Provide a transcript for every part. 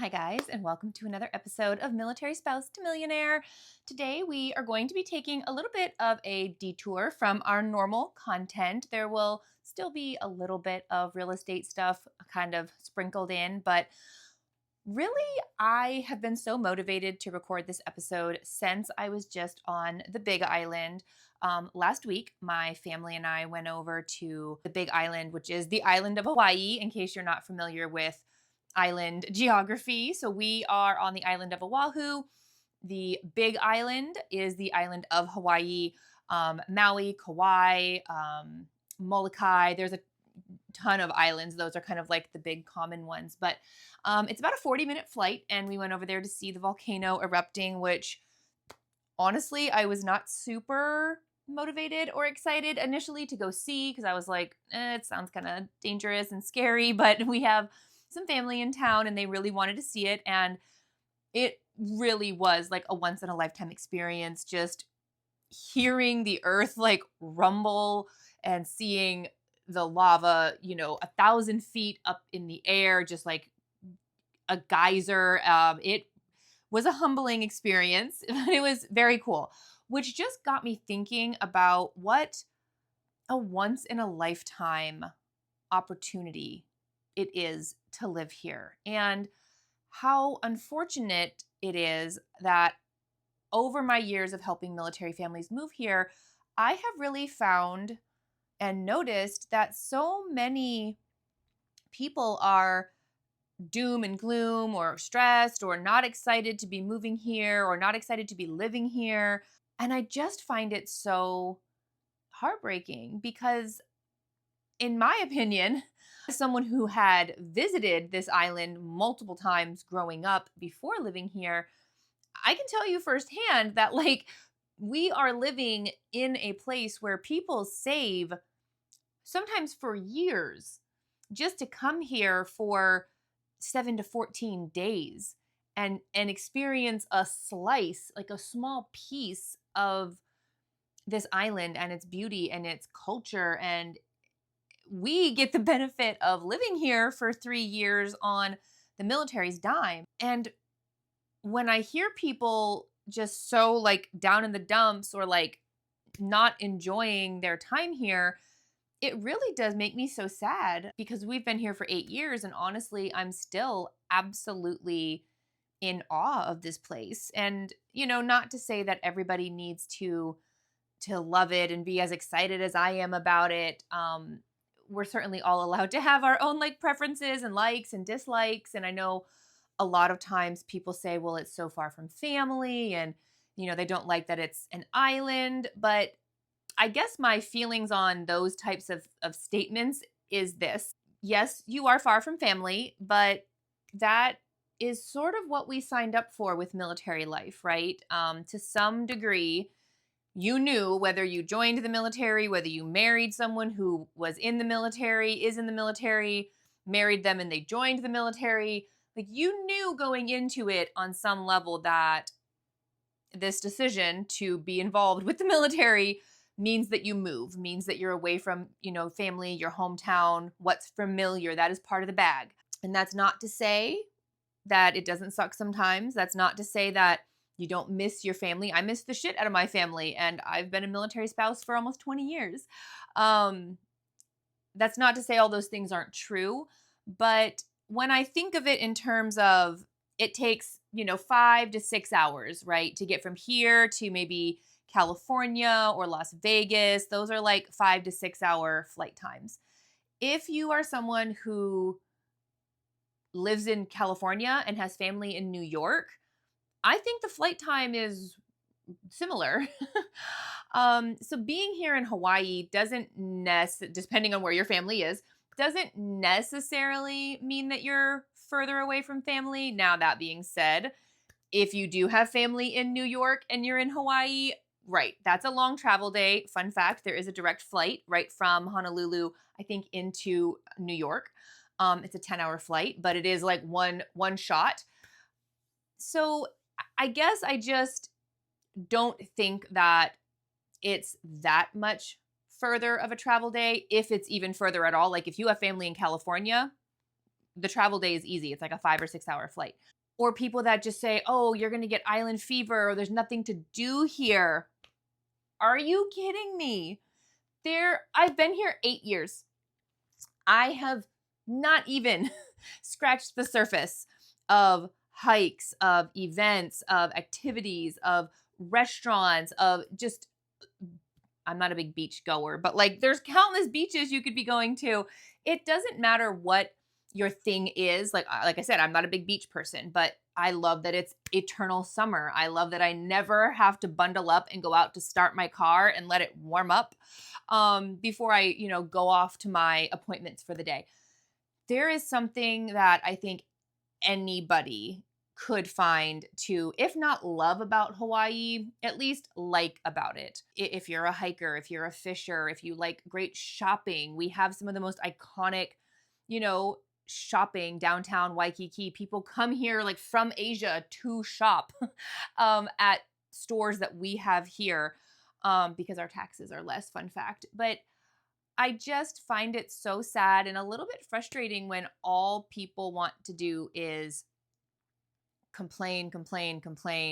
Hi guys, and welcome to another episode of Military Spouse to Millionaire. Today we are going to be taking a little bit of a detour from our normal content. There will still be a little bit of real estate stuff kind of sprinkled in, but really I have been so motivated to record this episode since I was just on the Big Island. Last week, my family and I went over to the Big Island, which is the island of Hawaii, in case you're not familiar with island geography. So we are on the island of Oahu. The Big Island is the island of Hawaii, Maui, Kauai, Molokai. There's a ton of islands. Those are kind of like the big common ones. But it's about a 40-minute flight, and we went over there to see the volcano erupting, which honestly, I was not super motivated or excited initially to go see because I was like, it sounds kind of dangerous and scary, but we have some family in town and they really wanted to see it. And it really was like a once in a lifetime experience, just hearing the earth like rumble and seeing the lava, 1,000 feet up in the air, just like a geyser. It was a humbling experience, but it was very cool, which just got me thinking about what a once in a lifetime opportunity it is to live here and how unfortunate it is that over my years of helping military families move here, I have really found and noticed that so many people are doom and gloom or stressed or not excited to be moving here or not excited to be living here. And I just find it so heartbreaking because, in my opinion, as someone who had visited this island multiple times growing up before living here, I can tell you firsthand that we are living in a place where people save sometimes for years just to come here for 7 to 14 days and experience a slice, like a small piece of this island and its beauty and its culture. And we get the benefit of living here for 3 years on the military's dime. And when I hear people just so like down in the dumps or like not enjoying their time here, it really does make me so sad because we've been here for 8 years and honestly, I'm still absolutely in awe of this place. And, not to say that everybody needs to love it and be as excited as I am about it. We're certainly all allowed to have our own like preferences and likes and dislikes. And I know a lot of times people say, well, it's so far from family and, they don't like that it's an island. But I guess my feelings on those types of statements is this. Yes, you are far from family, but that is sort of what we signed up for with military life, right? To some degree, you knew whether you joined the military, whether you married someone who was in the military, is in the military, married them and they joined the military. Like you knew going into it on some level that this decision to be involved with the military means that you move, means that you're away from, family, your hometown, what's familiar. That is part of the bag. And that's not to say that it doesn't suck sometimes. That's not to say that you don't miss your family. I miss the shit out of my family, and I've been a military spouse for almost 20 years. That's not to say all those things aren't true, but when I think of it in terms of it takes, 5 to 6 hours, right, to get from here to maybe California or Las Vegas. Those are like 5 to 6 hour flight times. If you are someone who lives in California and has family in New York, I think the flight time is similar. So being here in Hawaii doesn't depending on where your family is, doesn't necessarily mean that you're further away from family. Now, that being said, if you do have family in New York and you're in Hawaii, right, that's a long travel day. Fun fact, there is a direct flight right from Honolulu, I think, into New York. It's a 10-hour flight, but it is like one shot. So I guess I just don't think that it's that much further of a travel day, if it's even further at all. Like if you have family in California, the travel day is easy. It's like a 5 or 6 hour flight. Or people that just say, oh, you're going to get island fever or there's nothing to do here. Are you kidding me? I've been here 8 years. I have not even scratched the surface of hikes, of events, of activities, of restaurants, of just, I'm not a big beach goer, but like there's countless beaches you could be going to. It doesn't matter what your thing is. Like I said, I'm not a big beach person, but I love that it's eternal summer. I love that I never have to bundle up and go out to start my car and let it warm up before I, go off to my appointments for the day. There is something that I think anybody could find to, if not love about Hawaii, at least like about it. If you're a hiker, if you're a fisher, if you like great shopping, we have some of the most iconic, shopping downtown Waikiki. People come here like from Asia to shop at stores that we have here because our taxes are less, fun fact. But I just find it so sad and a little bit frustrating when all people want to do is complain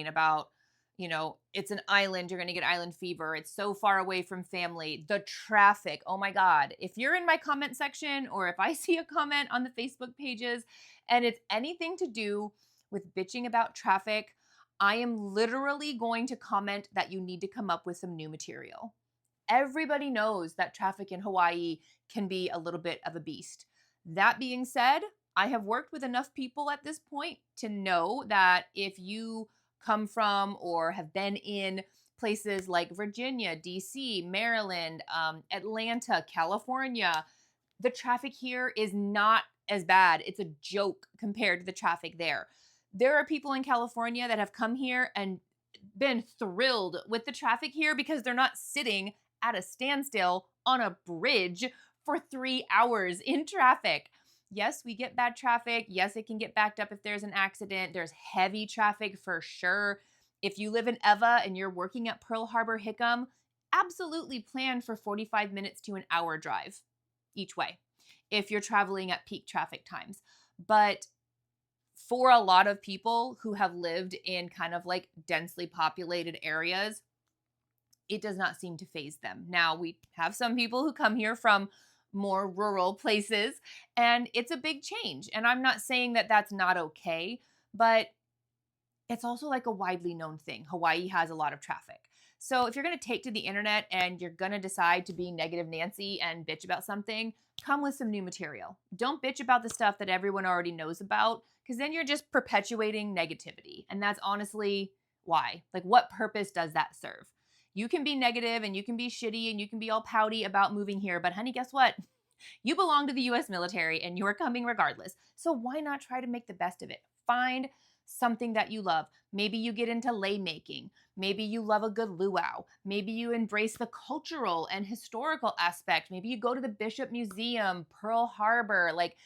about, it's an island, you're going to get island fever. It's so far away from family. The traffic. Oh my God. If you're in my comment section or if I see a comment on the Facebook pages and it's anything to do with bitching about traffic, I am literally going to comment that you need to come up with some new material. Everybody knows that traffic in Hawaii can be a little bit of a beast. That being said, I have worked with enough people at this point to know that if you come from or have been in places like Virginia, DC, Maryland, Atlanta, California, the traffic here is not as bad. It's a joke compared to the traffic there. There are people in California that have come here and been thrilled with the traffic here because they're not sitting at a standstill on a bridge for 3 hours in traffic. Yes, we get bad traffic. Yes, it can get backed up if there's an accident. There's heavy traffic for sure. If you live in Eva and you're working at Pearl Harbor Hickam, absolutely plan for 45 minutes to an hour drive each way if you're traveling at peak traffic times. But for a lot of people who have lived in kind of like densely populated areas, it does not seem to faze them. Now, we have some people who come here from more rural places, and it's a big change. And I'm not saying that that's not okay, but it's also like a widely known thing. Hawaii has a lot of traffic. So if you're going to take to the internet and you're going to decide to be negative Nancy and bitch about something, come with some new material. Don't bitch about the stuff that everyone already knows about, because then you're just perpetuating negativity. And that's honestly why. Like, what purpose does that serve? You can be negative and you can be shitty and you can be all pouty about moving here, but honey, guess what? You belong to the US military and you're coming regardless. So why not try to make the best of it? Find something that you love. Maybe you get into lei making. Maybe you love a good luau. Maybe you embrace the cultural and historical aspect. Maybe you go to the Bishop Museum, Pearl Harbor, like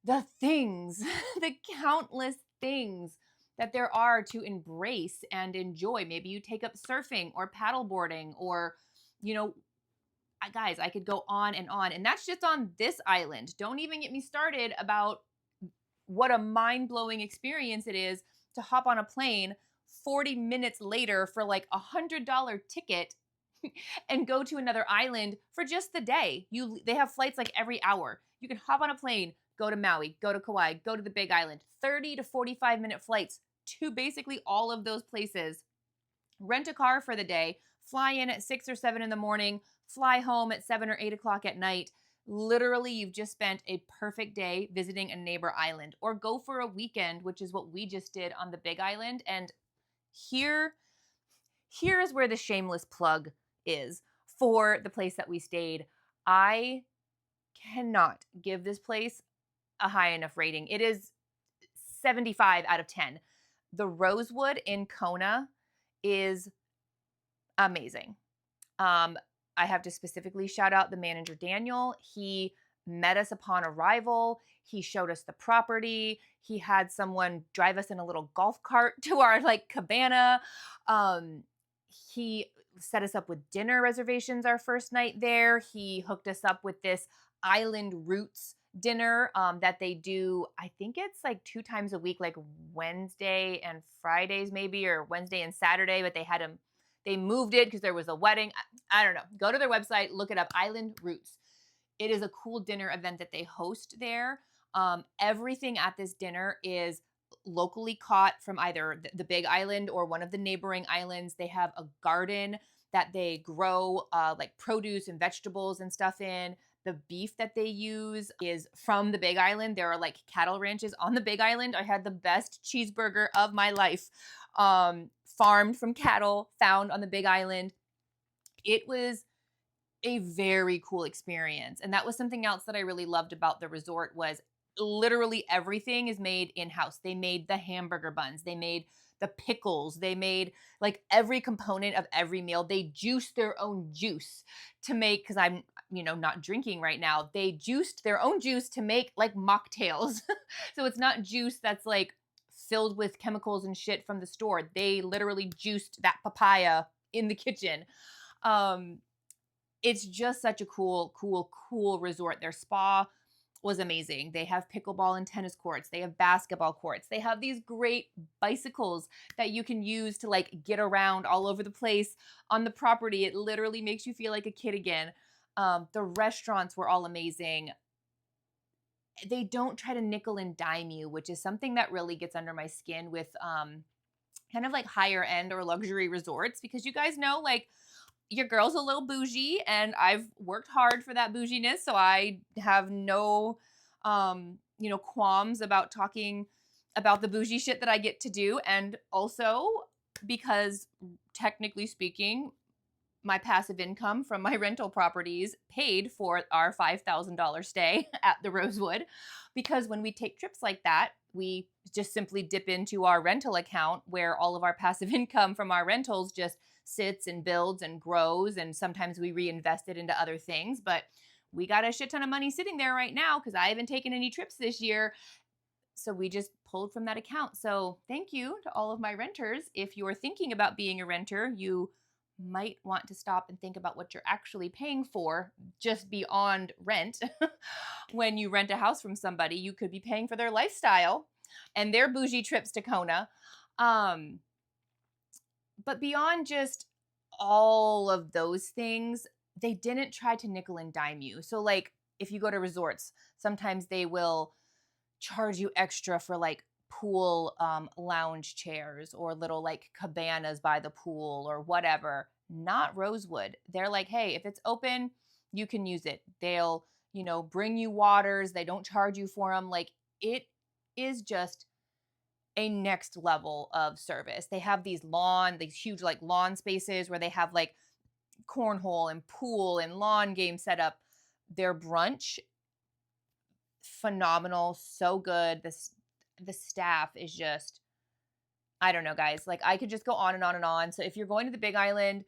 the things, the countless things that there are to embrace and enjoy. Maybe you take up surfing or paddleboarding or, guys, I could go on. And that's just on this island. Don't even get me started about what a mind-blowing experience it is to hop on a plane 40 minutes later for like $100 ticket and go to another island for just the day. They have flights like every hour. You can hop on a plane, go to Maui, go to Kauai, go to the Big Island, 30 to 45-minute flights to basically all of those places. Rent a car for the day, fly in at 6 or 7 in the morning, fly home at 7 or 8 o'clock at night. Literally, you've just spent a perfect day visiting a neighbor island, or go for a weekend, which is what we just did on the Big Island. And here is where the shameless plug is for the place that we stayed. I cannot give this place a high enough rating. It is 75 out of 10. The Rosewood in Kona is amazing. I have to specifically shout out the manager, Daniel. He met us upon arrival. He showed us the property. He had someone drive us in a little golf cart to our cabana. He set us up with dinner reservations our first night there. He hooked us up with this Island Roots dinner that they do. I think it's like 2 times a week, like Wednesday and Fridays, maybe, or Wednesday and Saturday, but they moved it because there was a wedding. I don't know. Go to their website, look it up, Island Roots. It is a cool dinner event that they host there. Everything at this dinner is locally caught from either the Big Island or one of the neighboring islands. They have a garden that they grow like produce and vegetables and stuff in. The beef that they use is from the Big Island. There are like cattle ranches on the Big Island. I had the best cheeseburger of my life, farmed from cattle found on the Big Island. It was a very cool experience. And that was something else that I really loved about the resort was literally everything is made in-house. They made the hamburger buns, they made the pickles, they made like every component of every meal. They juice their own juice to make, because I'm, not drinking right now. They juiced their own juice to make like mocktails. So it's not juice that's like filled with chemicals and shit from the store. They literally juiced that papaya in the kitchen. Um, it's just such a cool resort. Their spa was amazing. They have pickleball and tennis courts. They have basketball courts. They have these great bicycles that you can use to like get around all over the place on the property. It literally makes you feel like a kid again. The restaurants were all amazing. They don't try to nickel and dime you, which is something that really gets under my skin with kind of like higher end or luxury resorts, because you guys know, like, your girl's a little bougie and I've worked hard for that bouginess. So I have no, qualms about talking about the bougie shit that I get to do. And also because technically speaking, my passive income from my rental properties paid for our $5,000 stay at the Rosewood. Because when we take trips like that, we just simply dip into our rental account where all of our passive income from our rentals just sits and builds and grows. And sometimes we reinvest it into other things. But we got a shit ton of money sitting there right now because I haven't taken any trips this year. So we just pulled from that account. So thank you to all of my renters. If you're thinking about being a renter, you might want to stop and think about what you're actually paying for just beyond rent. When you rent a house from somebody, you could be paying for their lifestyle and their bougie trips to Kona. But beyond just all of those things, they didn't try to nickel and dime you. So like if you go to resorts, sometimes they will charge you extra for like pool lounge chairs or little like cabanas by the pool or whatever. Not Rosewood. They're like, hey, if it's open, you can use it. They'll, bring you waters. They don't charge you for them. Like, it is just a next level of service. They have these huge like lawn spaces where they have like cornhole and pool and lawn games set up. Their brunch, phenomenal, so good. The staff is just, I don't know, guys. Like, I could just go on and on and on. So if you're going to the Big Island,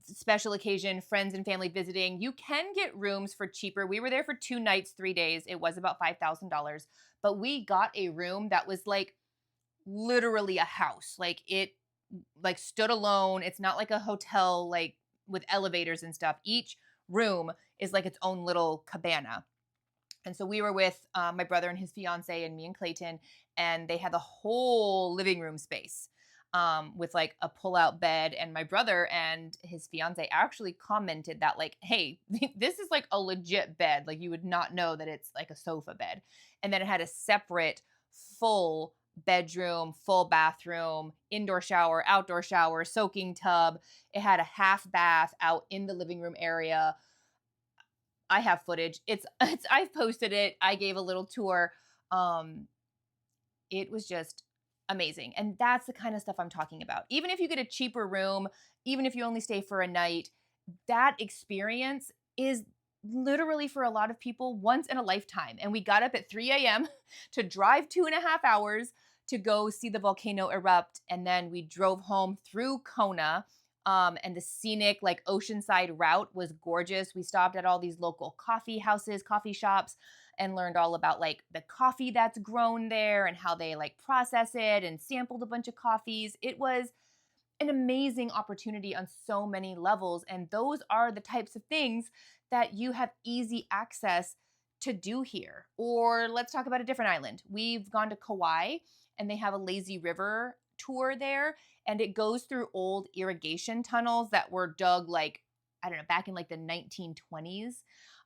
special occasion, friends and family visiting, you can get rooms for cheaper. We were there for 2 nights, 3 days. It was about $5,000, but we got a room that was like literally a house. Like, it like stood alone. It's not like a hotel, like with elevators and stuff. Each room is like its own little cabana. And so we were with my brother and his fiance and me and Clayton, and they had the whole living room space with like a pull-out bed. And my brother and his fiance actually commented that like, hey, this is like a legit bed. Like, you would not know that it's like a sofa bed. And then it had a separate full bedroom, full bathroom, indoor shower, outdoor shower, soaking tub. It had a half bath out in the living room area. I have footage. I've posted it. I gave a little tour. It was just amazing. And that's the kind of stuff I'm talking about. Even if you get a cheaper room, even if you only stay for a night, that experience is literally for a lot of people once in a lifetime. And we got up at 3 a.m. to drive 2.5 hours to go see the volcano erupt. And then we drove home through Kona. And the scenic like oceanside route was gorgeous. We stopped at all these local coffee houses, coffee shops, and learned all about like the coffee that's grown there and how they like process it, and sampled a bunch of coffees. It was an amazing opportunity on so many levels. And those are the types of things that you have easy access to do here. Or let's talk about a different island. We've gone to Kauai and they have a lazy river tour there, and it goes through old irrigation tunnels that were dug like, I don't know, back in like the 1920s.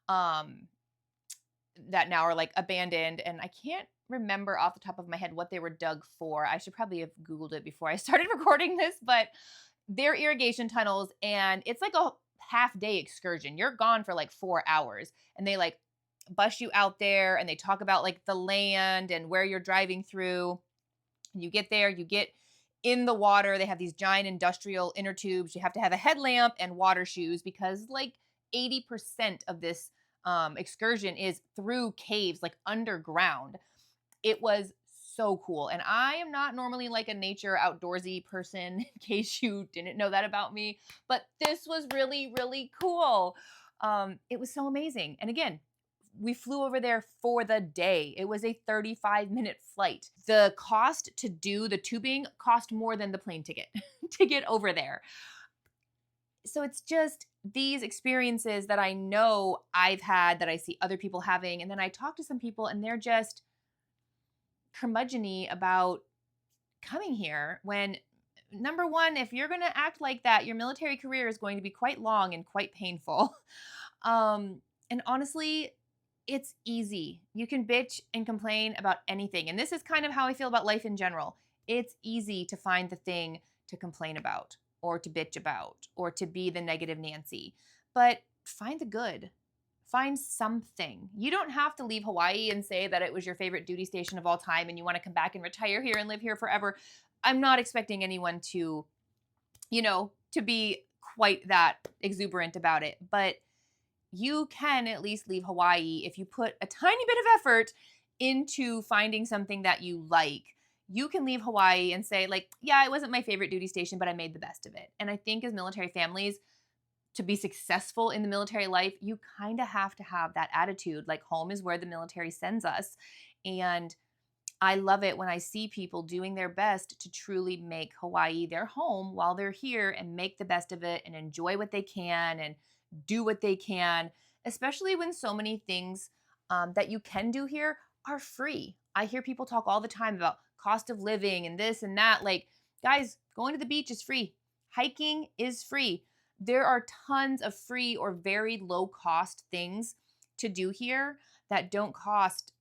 Um, that now are like abandoned, and I can't remember off the top of my head what they were dug for. I should probably have Googled it before I started recording this, but they're irrigation tunnels, and it's like a half day excursion. You're gone for like 4 hours, and they like bus you out there and they talk about like the land and where you're driving through. You get there, you get in the water. They have these giant industrial inner tubes. You have to have a headlamp and water shoes because like 80% of this excursion is through caves, like underground. It was so cool. And I am not normally like a nature outdoorsy person, in case you didn't know that about me, but this was really, really cool. It was so amazing. And again, we flew over there for the day. It was a 35-minute flight. The cost to do the tubing cost more than the plane ticket to get over there. So it's just these experiences that I know I've had, that I see other people having. And then I talk to some people and they're just curmudgeon-y about coming here when, number one, if you're going to act like that, your military career is going to be quite long and quite painful. And honestly, it's easy. You can bitch and complain about anything. And this is kind of how I feel about life in general. It's easy to find the thing to complain about or to bitch about or to be the negative Nancy. But find the good. Find something. You don't have to leave Hawaii and say that it was your favorite duty station of all time and you want to come back and retire here and live here forever. I'm not expecting anyone to, to be quite that exuberant about it. But you can at least leave Hawaii if you put a tiny bit of effort into finding something that you like. You can leave Hawaii and say, like, yeah, it wasn't my favorite duty station, but I made the best of it. And I think as military families, to be successful in the military life, you kind of have to have that attitude. Like, home is where the military sends us. And I love it when I see people doing their best to truly make Hawaii their home while they're here and make the best of it and enjoy what they can and do what they can, especially when so many things that you can do here are free. I hear people talk all the time about cost of living and this and that. Like, guys, going to the beach is free. Hiking is free. There are tons of free or very low cost things to do here that don't cost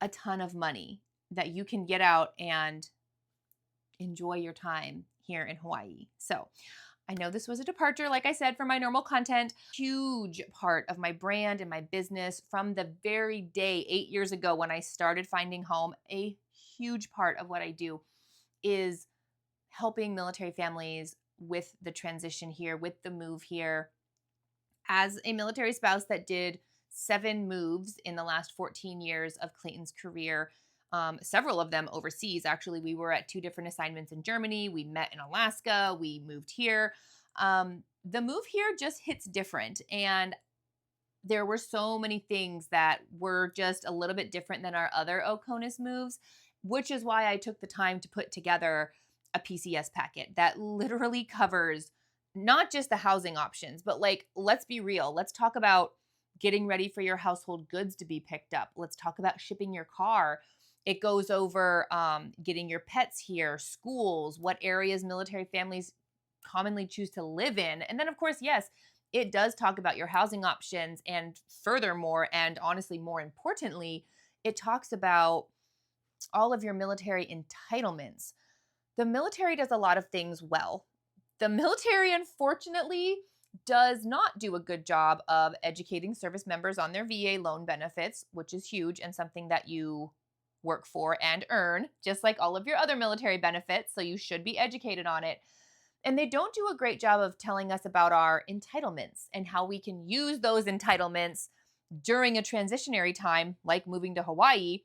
a ton of money, that you can get out and enjoy your time here in Hawaii. So I know this was a departure, like I said, from my normal content. Huge part of my brand and my business from the very day 8 years ago when I started finding home. A huge part of what I do is helping military families with the transition here, with the move here. As a military spouse that did 7 moves in the last 14 years of Clayton's career, several of them overseas. Actually, we were at 2 different assignments in Germany. We met in Alaska. We moved here. The move here just hits different. And there were so many things that were just a little bit different than our other Oconus moves, which is why I took the time to put together a PCS packet that literally covers not just the housing options, but like, let's be real. Let's talk about getting ready for your household goods to be picked up. Let's talk about shipping your car. It goes over getting your pets here, schools, what areas military families commonly choose to live in. And then, of course, yes, it does talk about your housing options. And furthermore, and honestly, more importantly, it talks about all of your military entitlements. The military does a lot of things well. The military, unfortunately, does not do a good job of educating service members on their VA loan benefits, which is huge and something that you work for and earn, just like all of your other military benefits. So you should be educated on it. And they don't do a great job of telling us about our entitlements and how we can use those entitlements during a transitionary time, like moving to Hawaii,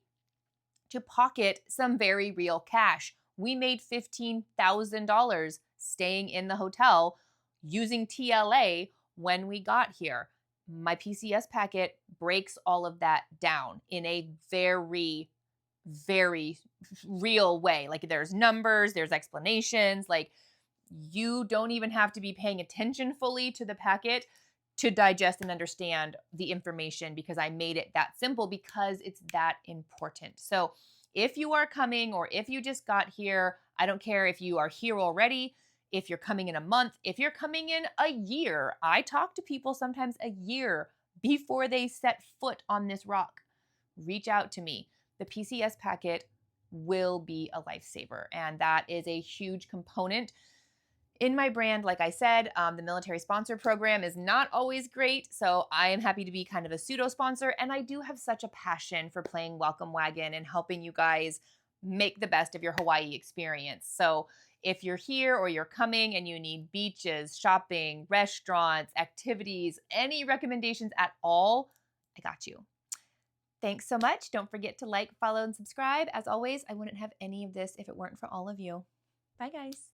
to pocket some very real cash. We made $15,000 staying in the hotel using TLA when we got here. My PCS packet breaks all of that down in a very, very real way. Like, there's numbers, there's explanations. Like, you don't even have to be paying attention fully to the packet to digest and understand the information because I made it that simple because it's that important. So if you are coming or if you just got here, I don't care if you are here already, if you're coming in a month, if you're coming in a year. I talk to people sometimes a year before they set foot on this rock. Reach out to me. The PCS packet will be a lifesaver, and that is a huge component in my brand. Like I said, the military sponsor program is not always great, so I am happy to be kind of a pseudo sponsor, and I do have such a passion for playing Welcome Wagon and helping you guys make the best of your Hawaii experience. So if you're here or you're coming and you need beaches, shopping, restaurants, activities, any recommendations at all, I got you. Thanks so much. Don't forget to like, follow, and subscribe. As always, I wouldn't have any of this if it weren't for all of you. Bye, guys.